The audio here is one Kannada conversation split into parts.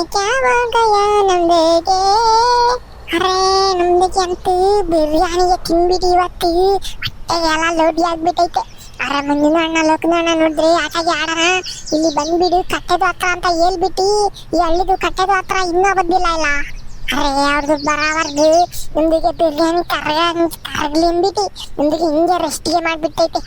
क्या हो गया ನಮ್ದಿಗೆ ಅರೆ ನಮ್ದಿಗೆ ಅಂತೂ ಬಿರಿಯಾನಿಗೆ ತಿಂಬಿಡಿ ಇವತ್ತು ಹೊಟ್ಟೆಗೆಲ್ಲ ಲೋಡಿ ಆಗ್ಬಿಟ್ಟೈತೆ. ಅರೆ ಮುಂದಿನ ಅಣ್ಣ ಲೋಕನ ಅಣ್ಣ ನೋಡಿದ್ರೆ ಆಟಾಗಿ ಆಡೋಣ ಇಲ್ಲಿ ಬಂದ್ಬಿಡು ಕಟ್ಟೆದು ಹತ್ರ ಅಂತ ಹೇಳ್ಬಿಟ್ಟು ಈ ಹಳ್ಳಿದು ಕಟ್ಟೆದು ಹತ್ರ ಇನ್ನೂ ಬಂದಿಲ್ಲ ಇಲ್ಲ. ಅರೆ ಅವ್ರದ್ದು ಬರೋವರ್ಗು ನಮ್ದಿಗೆ ಬಿರಿಯಾನಿ ಕರಗ್ಲಿ ಅಂದ್ಬಿಟ್ಟು ನಮ್ದಿಗೆ ಹಿಂಗೆ ರೆಸ್ಟಿಗೆ ಮಾಡ್ಬಿಟ್ಟೈತೆ.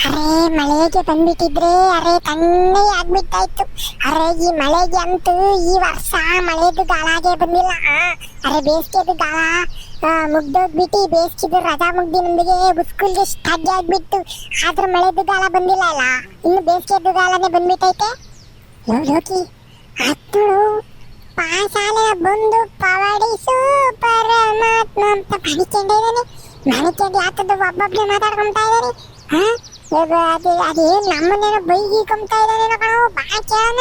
ಅರೆ ಮಳೆಗೆ ಬಂದ್ಬಿಟ್ಟಿದ್ರೆ ಅರೆ ತಣ್ಣಗೆ ಆಗ್ಬಿಟ್ಟಾಯ್ತು. ಅರೆ ಈ ಮಳೆಗೆ ಅಂತೂ ಈ ವರ್ಷ ಮಳೆದು ಗಾಳಾಗೆ ಬಂದಿಲ್ಲ. ಅರೆ ಬೇಸಿಗೆದು ಗಾಳ ಮುಗ್ದೋಗ್ಬಿಟ್ಟು ಬೇಸಿಗೆದು ರಜಾ ಮುಗ್ದಿ ನಮ್ದಿಗೆ ಸ್ಕೂಲ್ಗೆ ಸ್ಟಾರ್ಟ್ ಆಗ್ಬಿಟ್ಟು ಆದ್ರೂ ಮಳೆದು ಗಾಳ ಬಂದಿಲ್ಲ ಅಲ್ಲ. ಇನ್ನು ಬೇಸಿಗೆದು ಗಾಳನೇ ಬಂದ್ಬಿಟ್ಟೈತೆ. ಲೋಕಿ ಹತ್ತಳು ಪಾಶಾಲೆ ಬಂದು ಪವಡಿಸು ಪರಮಾತ್ಮ ಅಂತ ಮಣಿಕೊಂಡಿದ್ದಾನೆ. ಮಣಿಕೊಂಡು ಯಾಕದ್ದು ಒಬ್ಬೊಬ್ಬನೇ ಮಾತಾಡ್ಕೊಂತಾ ಇದ್ದಾನೆ. ಅದೇನು ನಮ್ಮನ್ನೇನೋ ಬೈಗಿ ಕಂಬ್ತಾ ಇದ್ದಾನೇನೋ ಕಣೋ ಬಾ ಕೇಳೋಣ.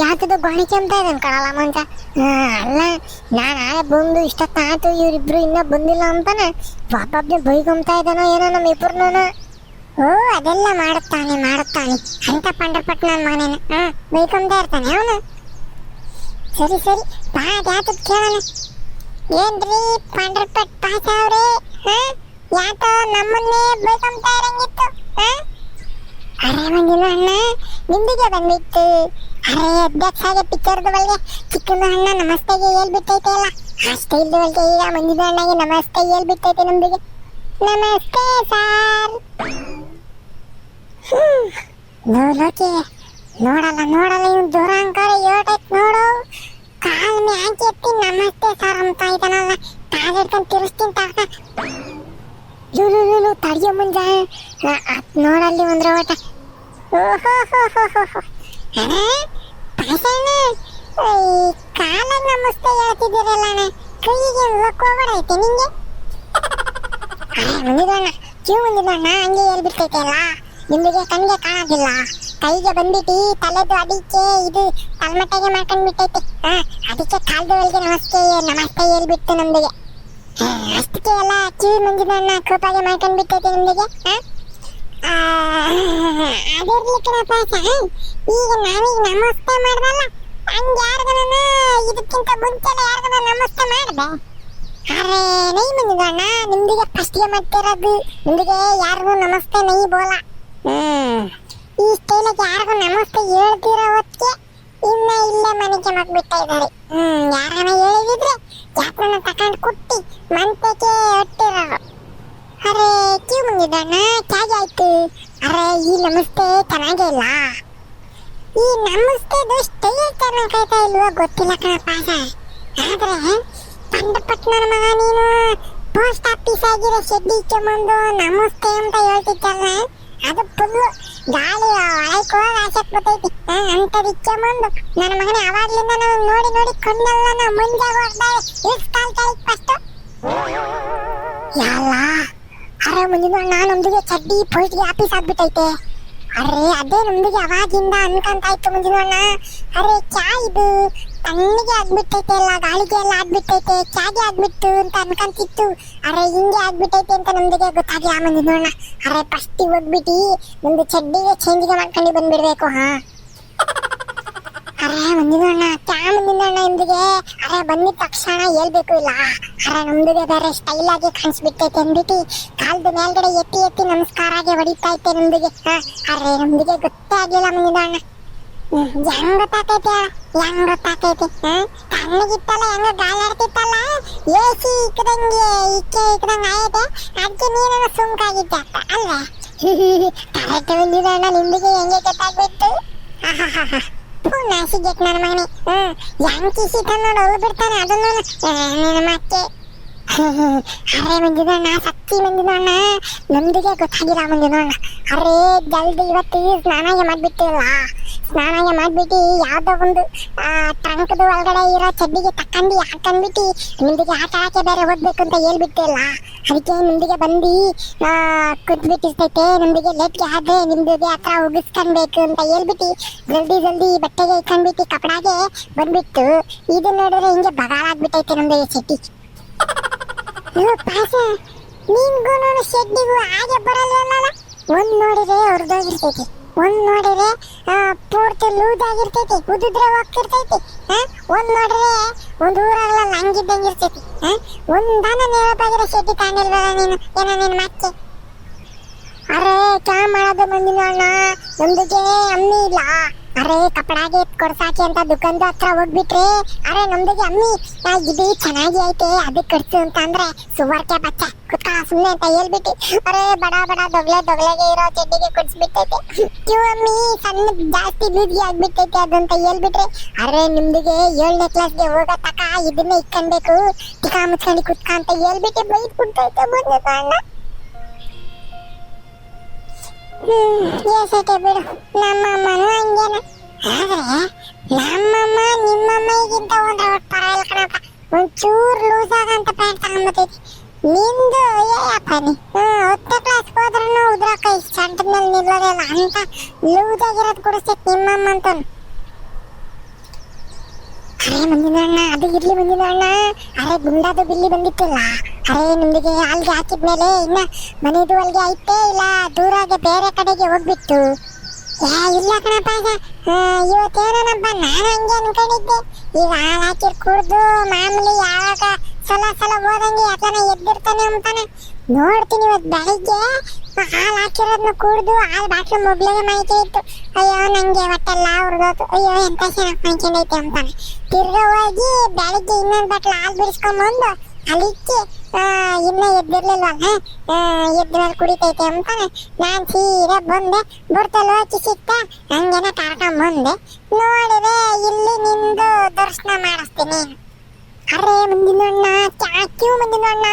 ಯಾಕದು ಗೋಣಿ ಕೆಮ್ತಾ ಇದ್ದಾನೆ ಕಣಲ್ಲ ಮಂಚ. ಅಲ್ಲ ನಾನು ಆಳೆ ಬಂದು ಇಷ್ಟೊತ್ತಾಯ್ತು ಇವರಿಬ್ರು ಇನ್ನೂ ಬಂದಿಲ್ಲ ಅಂತಾನೆ ಒಬ್ಬೊಬ್ಬನೇ ಬೈಕೊಂಬ್ತಾ ಇದ್ದಾನೋ ಏನೋ ನಮ್ಮ ಇಬ್ಬರನ್ನೂ. ಅದೆಲ್ಲ ಮಾಡುತ್ತಾನೆ ಅಂತ ಪಂಡ್ರಪಟ್ಟು ನನ್ನ ಮಗನೇನ ಬೈಕೊಂಬ್ತಾ ಇರ್ತಾನೆ ಅವನು. ಸರಿ ಬಾ ಯಾಕದ್ ಕೇಳೋಣ. ಏನ್ರಿ ಪಂಡ್ರಪಟ್ ಪಾಸ್ ಅವ್ರೆ ಯಾಕೋ ನಮ್ಮನ್ನೇ ಬೈಕೊಂಬ್ತಾ ಇರಂಗಿತ್ತು. ಅರೆ ಮಂಜಿನ ಅಣ್ಣ ನಿಂದಿಗೆ ಬಂದ್ಬಿಟ್ಟು ಅರೆ ಅಧ್ಯಕ್ಷಾಗೆ ಪಿಕ್ಚರ್ದು ಒಳಗೆ ಚಿಕ್ಕನ ಅಣ್ಣ ನಮಸ್ತೆಗೆ ಹೇಳ್ಬಿಟ್ಟೈತೆ ಅಲ್ಲ ಅಷ್ಟೇ ಇಲ್ದ ಒಳಗೆ ಈಗ ಮಂಜಿನ ಅಣ್ಣಗೆ ನಮಸ್ತೆ ಹೇಳ್ಬಿಟ್ಟೈತೆ ನಮ್ದಿಗೆ. ನಮಸ್ತೆ ಸಾರ್. ಲೋಕಿ ನೋಡಲ್ಲ ಇವ್ನು ದುರಂಕಾರ ಏಟೈತ್ ನೋಡು. ಕಾಲ್ ಮೇ ಹಾಕಿ ಎತ್ತಿ ನಮಸ್ತೆ ಸಾರ್ ಅಂತ ಇದ್ದಾನಲ್ಲ ಕಾಲ್ ಹಿಡ್ಕೊಂಡು ತಿರ್ಸ್ತೀನಿ ತಾಕ. ಲೂಲು ತಡಿಯೋ ಮುಂಜ ನೋಡಲ್ಲಿ ಒಂದ್ರ ಓಟ. ಕಾಲಾಗ ನಮಸ್ತೆ ಹೇಳ್ತಿದ್ದೀರಲ್ಲ ಕೈಗೆ ಹೋಗ್ಬಿಡೈತೆ ನಿಂಗೆ. ಮುಂದಿದಣ್ಣ ಮುಂದಿದಣ್ಣ ಹಂಗೆ ಹೇಳ್ಬಿಡ್ತೈತೆ ಅಲ್ಲ ನಿಮ್ಗೆ ಕಣ್ಗೆ ಕಾಣೋದಿಲ್ಲ. ಕೈಗೆ ಬಂದ್ಬಿಟ್ಟು ತಲೆದು ಅಡಿಕೆ ಇದು ತಲೆಮಟ್ಟೆಗೆ ಮಾಡ್ಕೊಂಡ್ಬಿಟ್ಟೈತೆ. ಅದಕ್ಕೆ ಕಾಲ್ದು ಒಳಗೆ ನಮಸ್ತೆ ಹೇಳ್ಬಿಟ್ಟು ನಮ್ದಿಗೆ ಅಷ್ಟಕ್ಕೆ ಎಲ್ಲ ಕಿವಿ ಮಂಜಿದಣ್ಣ ಕೋಪಾಗೆ ಮಾಡ್ಕೊಂಡ್ಬಿಟ್ಟೈತೆ ನಮ್ದಿಗೆ. ಅದಿರ್ಲಿಕ್ಕನಪ್ಪ ಈಗ ನಾವೀಗ ನಮಸ್ತೆ ಮಾಡ್ದಲ್ಲ ಹಂಗೆ ಯಾರಿಗನ ಇದಕ್ಕಿಂತ ಮುಂಚೆಲ್ಲ ಯಾರಿಗನ ನಮಸ್ತೆ ಮಾಡ್ದೆ. ಅರೆ ನೈ ಮಂಜಿದಣ್ಣ ನಿಮ್ದಿಗೆ ಫಸ್ಟ್ಗೆ ಮಾಡ್ತಿರೋದು ನಿಮ್ದಿಗೆ ಯಾರಿಗೂ ನಮಸ್ತೆ ನೈ ಬೋಲ. ಈ ಸ್ಟೈಲಿಗೆ ಯಾರಿಗೂ ನಮಸ್ತೆ ಹೇಳ್ತಿರೋ ಹೊತ್ತಿಗೆ ಇನ್ನ ಇಲ್ಲೇ ಮನೆಗೆ ಮಗ್ಬಿಡ್ತಾ ಇದ್ದಾರೆ. ಯಾರನ್ನ ಹೇಳಿದ್ರೆ ಯಾಕನ್ನ ತಕೊಂಡು ಕುಟ್ಟಿ ಮಂತೆಗೆ ಹೊಟ್ಟಿರೋರು. ಅರೆ ಕ್ಯೂ ಮುಂದಿದ್ದಣ್ಣ ಚಾಗೆ ಆಯ್ತು. ಅರೆ ಈ ನಮಸ್ತೆ ಚೆನ್ನಾಗೇ ಇಲ್ಲ. ಈ ನಮಸ್ತೆದು ಸ್ಟೈಲ್ ಚೆನ್ನಾಗೈತಾ ಇಲ್ವೋ ಗೊತ್ತಿಲ್ಲ ಕಣ ಪಾಸ. ಆದ್ರೆ ಪಂಡಪಟ್ನ ಮಗ ನೀನು ಪೋಸ್ಟ್ ಆಫೀಸ್ ಆಗಿರೋ ಶೆಡ್ಡಿ ಇಚ್ಚೊಂಬಂದು ನಮಸ್ತೆ ಅಂತ ಹೇಳ್ತಿದ್ದಲ್ಲ ಅದು ಫುಲ್ಲು ಗಾಳಿ ಒಳಕೋಗಿ ಆಸಕ್ ಬರ್ತೈತಿ ಅಂತದ್ ಇಚ್ಚೊಂಬಂದು ನನ್ನ ಮಗನೇ ಅವಾಗ್ಲಿಂದ ನಾವು ನೋಡಿ ಕಣ್ಣೆಲ್ಲ ನಾವು ಮುಂಜಾಗ ಹೊಡ್ದಾವೆ ಇಷ್ಟು ಕಾಲ್ ತಾಳಿಕ್ ಫಸ್ಟ್ ಯಾಲ್ಲ. ಅರೆ ಮುಂದಿನ ನಮ್ದಿಗೆ ಚಡ್ಡಿ ಪೋಸ್ಟ್ಗೆ ಆಫೀಸ್ ಆಗ್ಬಿಟ್ಟೈತೆ. ಅರೆ ಅದೇ ನಮ್ದಿಗೆ ಅವಾಗಿಂದ ಅನ್ಕಂತಾಯ್ತು ಮುಂದಿನ ಅರೆ ಚಾ ಇದು ತಣ್ಣಗೆ ಆಗ್ಬಿಟ್ಟೈತೆ ಎಲ್ಲ ಗಾಳಿಗೆ ಎಲ್ಲ ಆಗ್ಬಿಟ್ಟೈತೆ ಚಾಗೆ ಆಗ್ಬಿಟ್ಟು ಅಂತ ಅನ್ಕಂತಿತ್ತು. ಅರೆ ಹಿಂಗೆ ಆಗ್ಬಿಟ್ಟೈತೆ ಅಂತ ನಮ್ದಿಗೆ ಗೊತ್ತಾಗಿಲ್ಲ ಮುಂದಿನ ಅರೆ ಫಸ್ಟಿಗೆ ಹೋಗ್ಬಿಟ್ಟು ನಮ್ದು ಚಡ್ಡಿಗೆ ಚೇಂಜ್ಗೆ ಮಾಡ್ಕೊಂಡು ಬಂದ್ಬಿಡ್ಬೇಕು. ಅರೆ ಮುಂದಿನ ಚಾ ಮುಂದಿನ ನಿಮ್ದಿಗೆ ಅರೆ ಬಂದಿದ ತಕ್ಷಣ ಹೇಳ್ಬೇಕು ಇಲ್ಲ. ಅರೆ ನಮ್ದಿಗೆ ಬೇರೆ ಸ್ಟೈಲ್ ಆಗಿ ಕಾಣಿಸ್ಬಿಟ್ಟೈತೆ ಅಂದ್ಬಿಟ್ಟು ಕಾಲ್ದು ಮೇಲ್ಗಡೆ ಎತ್ತಿ ನಮಸ್ಕಾರಾಗೆ ಹೊಡಿತಾ ಐತೆ ನಮ್ದಿಗೆ. ಅರೆ ನಮ್ದಿಗೆ ಗೊತ್ತೇ ಆಗಿಲ್ಲ ಮುಂದಿನ ಹೆಂಗ್ ಗೊತ್ತಾಕೈತೆ ತಣ್ಣಗಿತ್ತಲ್ಲ ಹೆಂಗ ಗಾಲಾಡ್ತಿತ್ತಲ್ಲ ಏಸಿ ಇಕ್ಕದಂಗ ಆಯ್ತೆ ಅದಕ್ಕೆ ನೀನ ಸುಮ್ಕಾಗಿದ್ದೆ ಅಲ್ವೇ. ಕರೆಕ್ಟ್ ಬಂದಿದ್ದಣ್ಣ ನಿಮ್ದಿಗೆ ಹೆಂಗೆ ಗೊತ್ತಾಗ್ಬಿಟ್ಟು. ನಾಸಿಗೆಟ್ ನನ್ನ ಮಗನೇ ಹೆಂಗ್ ಕಿಸಿತ ನೋಡಿ ಹೋಗಿ ಬಿಡ್ತಾನೆ ಅದನ್ನ ನಿನ್ನ ಮತ್ತೆ. ಅರೆ ಮಂಜಿದಣ್ಣ ಸತ್ತಿ ಮಂಜಿದಣ್ಣ ನಮ್ದಿಗೆ ಗೊತ್ತಾಗಿಲ್ಲ ಮಂಜಿದಣ್ಣ. ಅರೆ ಜಲ್ದಿ ಇವತ್ತು ಸ್ನಾನಾಗೆ ಮಾಡ್ಬಿಟ್ಟಿಲ್ಲ. ಸ್ನಾನಾಗೆ ಮಾಡ್ಬಿಟ್ಟು ಯಾವ್ದೋ ಒಂದು ಟ್ರಂಕ್ದು ಒಳಗಡೆ ಇರೋ ಚಡ್ಡಿಗೆ ತಕ್ಕಂಡು ಹಾಕೊಂಡ್ಬಿಟ್ಟು ನಿಮ್ದಿಗೆ ಆಟ ಆಡಕ್ಕೆ ಬೇರೆ ಓದ್ಬೇಕು ಅಂತ ಹೇಳ್ಬಿಟ್ಟಿಲ್ಲ. ಅದಕ್ಕೆ ನಿಮ್ದಿಗೆ ಬಂದು ಕುದ್ಬಿಟ್ಟಿರ್ತೈತೆ ನಮ್ದಿಗೆ ಲೇಟ್ಗೆ ಆದ್ರೆ ನಿಮ್ದಿಗೆ ಹತ್ರ ಉಗಿಸ್ಕೊಳ್ಬೇಕು ಅಂತ ಹೇಳ್ಬಿಟ್ಟು ಜಲ್ದಿ ಬಟ್ಟೆಗೆ ಇಟ್ಕೊಂಡ್ಬಿಟ್ಟು ಕಪಡಾಗೆ ಬಂದ್ಬಿಟ್ಟು ಇದು ನೋಡಿದ್ರೆ ಹಿಂಗೆ ಬಗಾಲಾಗ್ಬಿಟ್ಟೈತೆ ನಮ್ದಿಗೆ ಚಡ್ಡಿ. ಪಾಸ ನಿನ್ಗೂ ಶೆಡ್ಡಿಗೂ ಹಾಗೆ ಬರಲ್ಲ ಒಂದ್ ನೋಡಿದ್ರೆ ಹೊರದೋಗಿರ್ತೈತಿ. ಒಂದ್ ನೋಡಿದ್ರೆ ಪೂರ್ತಿ ಲೂಸ್ ಆಗಿರ್ತೈತಿ, ಉದುದ್ರೆ ಹೋಗ್ತಿರ್ತೈತಿ. ಒಂದ್ ನೋಡಿದ್ರೆ ಒಂದ್ ಊರಾಗಲ್ಲ ಹಂಗಿದ್ದಂಗೆ ಇರ್ತೈತಿ. ಒಂದಾನ ನೇರವಾಗಿರೋ ಶೆಟ್ಟಿ ತಾನಿಲ್ವಲ್ಲ ನೀನು, ಏನೋ ನಿನ್ ಮತ್ತೆ. ಅರೆ ಚಾ ಮಾಡೋದು ಬಂದಿನ ಅಣ್ಣ, ನಮ್ದುಗೆ ಅಮ್ಮಿ ಇಲ್ಲ. ಅರೆ ಕಪಡಾಗೆ ಕೊಡ್ಸಾಕಿ ಅಂತ ದುಕಾನ್ದ ಹತ್ರ ಹೋಗ್ಬಿಟ್ರೆ, ಅರೆ ನಮ್ದುಗೆ ಅಮ್ಮಿ ಇದು ಚೆನ್ನಾಗಿ ಐತೆ ಅದಕ್ಕೆ ಕಟ್ಸು ಅಂತ ಅಂದ್ರೆ ಸುವರ್ಕೆ ಬಚ್ಚ ಕುತ್ಕ ಸುಮ್ಮನೆ ಅಂತ ಹೇಳ್ಬಿಟ್ಟು, ಅರೆ ಬಡ ಬಡ ದೊಗ್ಲೆಗೆ ಇರೋ ಚಡ್ಡಿಗೆ ಕೊಡ್ಸ್ಬಿಟ್ಟೈತೆ. ಕ್ಯೂ ಅಮ್ಮಿ ಸಣ್ಣ ಜಾಸ್ತಿ ಲೂಸ್ಗೆ ಆಗ್ಬಿಟ್ಟೈತೆ ಅದಂತ ಹೇಳ್ಬಿಟ್ರೆ, ಅರೆ ನಿಮ್ದಿಗೆ 7ನೇ ಕ್ಲಾಸ್ಗೆ ಹೋಗೋ ತಕ ಇದನ್ನೇ ಇಕ್ಕೊಂಡ್ಬೇಕು, ಟಿಕಾ ಮುಚ್ಕೊಂಡು ಕುತ್ಕ ಅಂತ ಹೇಳ್ಬಿಟ್ಟು ಬೈದ್ ಬಿಡ್ತೈತೆ ಬಂದ ಅಣ್ಣ. ಏಸೈತೆ ಬಿಡು, ನಮ್ಮಮ್ಮನೂ ಹಂಗೇನ. ಆದ್ರೆ ನಮ್ಮಮ್ಮ ನಿಮ್ಮಮ್ಮಗಿಂತ ಒಂದ್ ಪರವಾಗಿಲ್ಲ ಕಣಪ್ಪ, ಒಂಚೂರು ಲೂಸ್ ಆಗಂತ ಪ್ಯಾಂಟ್ ತಗೊಂಬತ್ತೈತಿ. ನಿಂದು ಏಯಪ್ಪ ನೀ 10ನೇ ಕ್ಲಾಸ್ ಹೋದ್ರೂ ಉದ್ರಕ್ಕ ಸೆಂಟರ್ ಮೇಲೆ ನಿಲ್ಲೋದಿಲ್ಲ ಅಂತ ಲೂಸ್ ಆಗಿರೋದು ಕೊಡಿಸ್ತೈತಿ ನಿಮ್ಮಮ್ಮ ಅಂತ. ಅರೆ ಮಂಜಿನ ಅಣ್ಣ, ಅದು ಇರ್ಲಿ ಮಂಜಿನ ಅಣ್ಣ, ಅರೆ ಗುಂಡಾದು ಬಿಲ್ಲಿ ಬಂದಿತ್ತಿಲ್ಲ. ಅರೆ ನಿಮ್ದಿಗೆ ಅಲ್ಗೆ ಹಾಕಿದ್ಮೇಲೆ ಇನ್ನ ಮನೆದು ಅಲ್ಗೆ ಐತೆ ಇಲ್ಲ ದೂರಾಗೆ ಬೇರೆ ಕಡೆಗೆ ಹೋಗ್ಬಿಟ್ಟು? ಇಲ್ಲ ಕಣಪ್ಪ, ಇವತ್ತೇನಪ್ಪ ನಾನು ಹಂಗೆ ಅನ್ಕೊಂಡಿದ್ದೆ. ಈಗ ಹಾಲು ಹಾಕಿರ್ ಕುಡ್ದು ಮಾಮೂಲಿ ಯಾವಾಗ ಸಲ ಹೋದಂಗೆ ಯಾಕನ ಎದ್ದಿರ್ತಾನೆ ಅಂತಾನೆ ನೋಡ್ತೀನಿ. ಇವತ್ತು ಬೆಳಿಗ್ಗೆ ಹಾಲು ಹಾಕಿರೋದ್ನ ಕುಡ್ದು ಹಾಲು ಬಾಟ್ಲು ಮೊಬ್ಲಿಗೆ ಮಾಹಿತಿ ಇತ್ತು. ಅಯ್ಯೋ ನಂಗೆ ಹೊಟ್ಟೆಲ್ಲ ಹುರಿದೋತು, ಅಯ್ಯೋ ಎಂತ ಚೆನ್ನಾಗಿ ಮಾಡ್ಕೊಂಡೈತೆ ಅಂತಾನೆ. ತಿರ್ಗ ಹೋಗಿ ಬೆಳಿಗ್ಗೆ ಇನ್ನೊಂದು ಬಾಟ್ಲು ಹಾಲು ಬಿಡಿಸ್ಕೊಂಬಂದು ಅಲ್ಲಿಕ್ಕೆ ಇನ್ನ ಎದ್ದಿರ್ಲಿಲ್ವಲ್ಲ, ಎದ್ದ ಮೇಲೆ ಕುಡಿತೈತೆ ಅಂತಾನೆ ನಾನ್ ಸೀರೆ ಬಂದೆ. ಬುಡ್ತಲ್ಲಿ ಹೋಗಿ ಸಿಕ್ತ, ಹಂಗೇನ ಕರ್ಕೊಂಬಂದೆ. ನೋಡಿದ್ರೆ ಇಲ್ಲಿ ನಿಂದು ದರ್ಶನ ಮಾಡಿಸ್ತೀನಿ. ಅರೆ ಮುಂದಿನ ಅಣ್ಣ, ಕ್ಯೂ ಮುಂದಿನ ಅಣ್ಣ,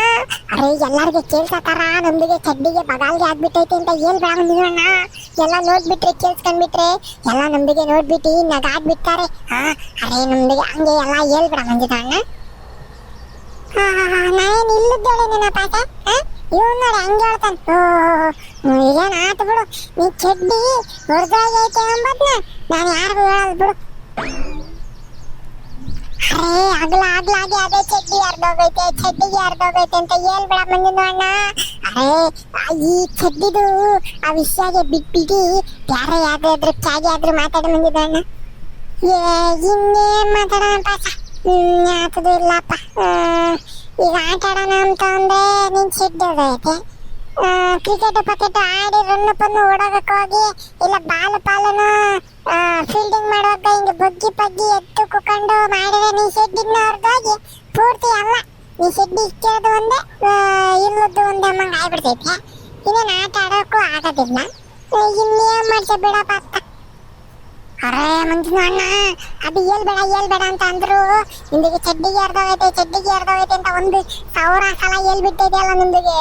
ಅರೆ ಎಲ್ಲಾರ್ಗೆ ಕೇಳ್ಸತಾರ ನಮ್ದಿಗೆ ಚಡ್ಡಿಗೆ ಬಗಾಲ್ಗೆ ಆಗ್ಬಿಟ್ಟೈತೆ ಅಂತ ಹೇಳ್ಬೇಡ ಮುಂದಿನ ಅಣ್ಣ. ಎಲ್ಲ ನೋಡ್ಬಿಟ್ರೆ ಕೇಳ್ಸ್ಕೊಂಡ್ಬಿಟ್ರೆ ಎಲ್ಲ ನಮ್ದಿಗೆ ನೋಡ್ಬಿಟ್ಟು ನಗಾಡ್ಬಿಡ್ತಾರೆ. ಅರೆ ನಮ್ದಿಗೆ ಹಂಗೆ ಎಲ್ಲ ಹೇಳ್ಬೇಡ ಮುಂದಿನ ಅಣ್ಣ. ನಾನೇನು ಇಲ್ಲಿದ್ದೇಳೆ ನಿನ್ನ ಪಾಠ, ಇವ್ ನೋಡಿ ಹಂಗೆ ಹೇಳ್ತಾನೆ. ಈಗೇನು ಆತು ಬಿಡು, ನೀ ಚಡ್ಡಿ ಹೊರದಾಗೈತೆ ಅಂಬದ್ನ ನಾನು ಯಾರಿಗೂ ಹೇಳಲ್ ಬಿಡು. ಅರೆ ಆಗ್ಲಾಗಿ ಅದೇ ಚಡ್ಡಿ ಹರಿದೋಗೈತೆ ಅಂತ ಹೇಳ್ಬೇಡ ಮಂಜಿನ ಅಣ್ಣ. ಅರೆ ಈ ಚಡ್ಡಿದು ಆ ವಿಷಯಗೆ ಬಿಟ್ಬಿಟ್ಟು ಯಾರೇ ಯಾವ್ದಾದ್ರು ಚಾಗಿ ಆದ್ರೂ ಮಾತಾಡ ಮಂಜಿನ ಅಣ್ಣ. ಇನ್ನೇನ್ ಮಾತಾಡೋಣ ಪಾಠ, ಯಾತದು ಇಲ್ಲಪ್ಪ. ಈಗ ಆಟ ಆಡೋಣ ಅಂತ ಅಂದ್ರೆ ನಿನ್ ಸಿಡ್ಡೋದೈತೆ. ಕ್ರಿಕೆಟ್ ಪಕೆಟ್ ಆಡಿ ರನ್ನು ಪನ್ನು ಓಡೋಗಕ್ಕೆ ಹೋಗಿ ಇಲ್ಲ ಪಾಲನ ಫೀಲ್ಡಿಂಗ್ ಮಾಡುವಾಗ ಹಿಂಗೆ ಬಗ್ಗಿ ಎತ್ತು ಕುಕೊಂಡು ಮಾಡಿದ್ರೆ ನೀ ಶೆಡ್ಡಿನ ಹೊರದೋಗಿ ಪೂರ್ತಿ ಅಲ್ಲ, ನೀ ಶೆಡ್ಡಿ ಇಕ್ಕಿರೋದು ಒಂದೇ ಇಲ್ಲದ್ದು ಒಂದೇ ಅಮ್ಮಂಗೆ ಆಗ್ಬಿಡ್ತೈತೆ. ಇನ್ನೇನು ಆಟ ಆಡೋಕ್ಕೂ ಆಗೋದಿಲ್ಲ. ಇನ್ನೇನು ಮಾಡ್ಸ ಬಿಡಪ್ಪ ಅಂತ. ಅರೆ ಮಂಜಿನ ಅಣ್ಣ, ಅದು ಹೇಳ್ಬೇಡ ಅಂತ ಅಂದ್ರು. ನಿಂದಿಗೆ ಚಡ್ಡಿಗೆ ಹರಿದೋಗೈತೆ ಅಂತ 1000 ಸಲ ಹೇಳ್ಬಿಟ್ಟಿದೆಯಲ್ಲ ನಿಂದಿಗೆ.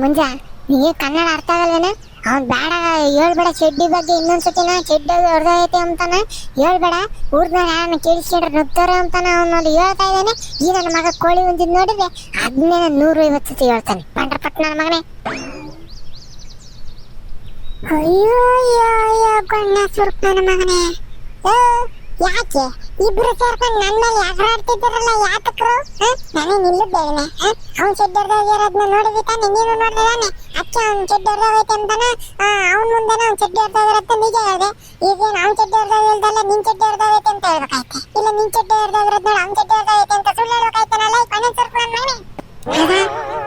ಮಂಜ ನಿಮಗೆ ಕನ್ನಡ ಅರ್ಥ ಆಗಲ್ವೇನ? ಅವ್ನು ಬೇಡ ಹೇಳ್ಬೇಡ ಚಡ್ಡಿ ಬಗ್ಗೆ ಇನ್ನೊಂದ್ಸತಿನ ಚಡ್ಡಿ ಹೊರದೈತೆ ಅಂತಾನೆ ಹೇಳ್ಬೇಡ, ಊರ್ನಾಗ ಯಾರನ್ನ ಕೇಳಿಸ್ಕೊಂಡ್ರೆ ನುಗ್ತಾರೆ ಅಂತಾನೆ ಅವ್ನು ಹೇಳ್ತಾ ಇದ್ದಾನೆ. ಈ ನನ್ನ ಮಗ ಕೋಳಿ ಒಂದಿದ್ ನೋಡಿದ್ರೆ ಅದನ್ನೇ 150 ಸತಿ ಹೇಳ್ತಾನೆ. ಪಂಡ್ರಪಟ್ ನನ್ನ ಮಗನೇ. ಅಯ್ಯೋ ಗಣ್ಣ ಸ್ವರ್ಪ ನನ್ನ ಮಗನೇ. ಯಾಕೆ ಇಬ್ರು ಸೇರ್ಕೊಂಡು ನನ್ನ ಮೇಲೆ ಎಗರಾಡ್ತಿದ್ದಾರಲ್ಲ ಯಾತಕ್ರು? ನಾನೇ ನಿಲ್ಲಿದ್ದೇನೆ. ಅವ್ನು ಚೆಡ್ಡರ್ದಾಗಿರೋದನ್ನ ನೋಡಿದಿ ತಾನೆ, ನೀನು ನೋಡಿದಾನೆ. ಅಚ್ಚ ಅವ್ನು ಚೆಡ್ಡರ್ದಾಗೈತೆ ಅಂತಾನ ಅವ್ನ ಮುಂದೆನ ಅವ್ನು ಚೆಡ್ಡರ್ದಾಗಿರತ್ತೆ ನಿಜ ಹೇಳಿದೆ. ಈಗೇನು ಅವ್ನು ಚೆಡ್ಡರ್ದಾಗಿಲ್ದಲ್ಲ ನಿನ್ ಚೆಡ್ಡರ್ದಾಗೈತೆ ಅಂತ ಹೇಳ್ಬೇಕಾಯ್ತೆ, ಇಲ್ಲ ನಿನ್ ಚೆಡ್ಡರ್ದಾಗಿರೋದ್ ನೋಡಿ ಅವ್ನು ಚೆಡ್ಡರ್ದಾಗೈತೆ ಅಂತ ಸುಳ್ಳು ಹೇಳ್ಬೇಕಾಯ್ತಾನಲ್ಲ. ಈ ಕಣ್ಣನ್ ಸ್ವರ್ಪ ನನ್ನ ಮಗನೇ.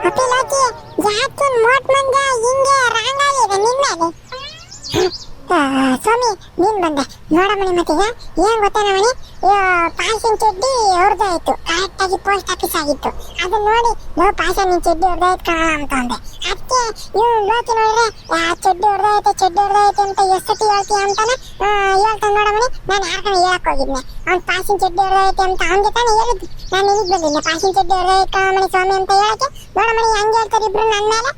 ಅಪ್ಪಿಲಾಕಿ ಯಾಕೆ ಮೋಟ್ ಮಂಜ ಹಿಂಗೆ ರಾಂಗಾಗಿದೆ ನಿನ್ಮೇಲೆ? ಸ್ವಾಮಿ ನೀನ್ ಬಂದೆ ನೋಡಮಣಿ. ಮತ್ತೀಗ ಏನ್ ಗೊತ್ತೇನ ಮಣಿ, ಪಾಯಸನ್ ಚಡ್ಡಿ ಹೊರದಾಯ್ತು, ಕರೆಕ್ಟ್ ಆಗಿ ಪೋಸ್ಟ್ ಆಫೀಸ್ ಆಗಿತ್ತು. ಅದನ್ನ ನೋಡಿ ಪಾಯಸ ನಿನ್ ಚಡ್ಡಿ ಹೊರದಾಯ್ತು ಕಣ ಅಂತ ಅಂದೆ. ಅದಕ್ಕೆ ಇವ್ ಲೋಕಿ ನೋಡ್ರೆ ಚಡ್ಡಿ ಹೊರದಾಯ್ತೆ ಅಂತ ಎಷ್ಟತಿ ಹೇಳ್ತೀಯ ಅಂತಾನೆ ಹೇಳ್ತಾನೆ ನೋಡಮಣಿ. ನಾನು ಯಾರ್ಗನ ಹೇಳಕ್ ಹೋಗಿದ್ನೆ, ಅವ್ನ್ ಪಾಯಸನ್ ಚಡ್ಡಿ ಹೊರದಾಯ್ತೆ ಅಂತ ಅವ್ನಿಗೆ ತಾನೇ ಹೇಳಿದ್. ನಾನು ನಿನಗ್ ಬಂದಿದ್ದೆ ಪಾಯಸನ್ ಚಡ್ಡಿ ಹೊರದಾಯ್ತು ಕಣಮಣಿ ಸ್ವಾಮಿ ಅಂತ ಹೇಳಕ್ಕೆ. ನೋಡಮಣಿ ಹಂಗೆ ಹೇಳ್ತಾರೆ ಇಬ್ರು ನನ್ನ ಮೇಲೆ.